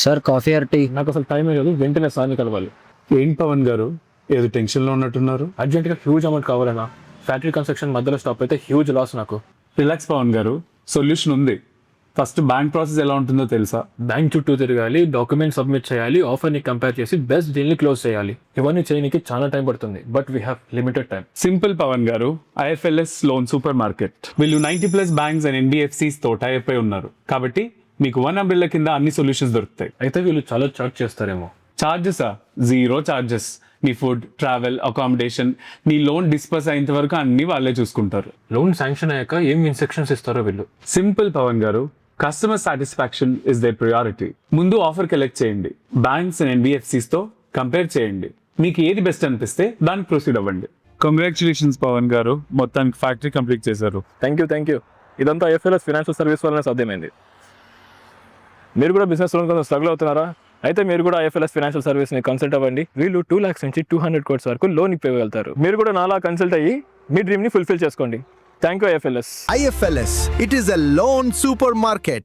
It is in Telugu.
Sir coffee or tea? నాకు అసలు టైం లేదు, వెంటనే సార్ని కలవాలి. ఏంటి పవన్ గారు, ఏదో టెన్షన్లో ఉన్నట్టున్నారు? అర్జెంట్గా హ్యూజ్ అమౌంట్ కావాలన్నా. ఫ్యాక్టరీ కన్స్ట్రక్షన్ మధ్యలో స్టాప్ అయితే హ్యూజ్ లాస్ నాకు. రిలాక్స్ పవన్ గారు, సొల్యూషన్ ఉంది. ఫస్ట్ బ్యాంక్ ప్రాసెస్ ఎలా ఉంటుందో తెలుసా? బ్యాంక్ చుట్టూ తిరగాలి, డాక్యుమెంట్ సబ్మిట్ చేయాలి, ఆఫర్ని కంపేర్ చేసి బెస్ట్ డీల్ని క్లోజ్ చేయాలి. ఇవన్నీ చేయడానికి చాలా టైం పడుతుంది, but we have limited time. Simple Pavan garu, IFLS loan super market వీళ్ళు 90+ బ్యాంక్స్ అండ్ ఎన్బిఎఫ్సిస్ తో టైప్ అయి ఉన్నారు. కాబట్టి మీకు వన్ అంబ్రెల్లా కింద అన్ని సొల్యూషన్స్ దొరుకుతాయి. అయితే వీళ్ళు చాలా చార్జ్ చేస్తారేమో. చార్జెసా? Zero charges. నీ ఫుడ్, ట్రావెల్, అకామిడేషన్, నీ లోన్ డిస్పర్స్ అయ్యేంత వరకు అన్ని వాళ్ళే చూసుకుంటారు. లోన్ శాంక్షన్ అయ్యాక ఏం ఇన్స్ట్రక్షన్స్ ఇస్తారో వీళ్ళు. Simple Pavan garu, customer satisfaction is their priority. ముందు ఆఫర్ కలెక్ట్ చేయండి, బ్యాంక్స్ అండ్ ఎన్బిఎఫ్సిస్ తో కంపేర్ చేయండి. మీకు ఏది బెస్ట్ అనిపిస్తే దానికి ప్రొసీడ్ అవ్వండి. కంగ్రాచులేషన్స్ పవన్ గారు, మొత్తానికి ఫ్యాక్టరీ కంప్లీట్ చేశారు. Thank you. ఇదంతా ఐఎఫ్ఎల్ఎస్ ఫైనాన్షియల్ సర్వీస్ వల్లనే సాధ్యమైంది. మీరు కూడా బిజినెస్ లోన్ కొంచెం స్ట్రగుల్ అవుతున్నారా? అయితే మీరు కూడా ఐఎఫ్ఎల్ఎస్ ఫైనాన్షియల్ సర్వీస్ని కన్సల్ట్ అవ్వండి. వీళ్ళు 2 lakhs నుంచి 200 crores వరకు లోన్ ఇవ్వగలుగుతారు. మీరు కూడా నాలా కన్సల్ట్ అయ్యి మీ డ్రీమ్ని ఫుల్ఫిల్ చేసుకోండి. Thank you IFLS. IFLS, it is a loan supermarket.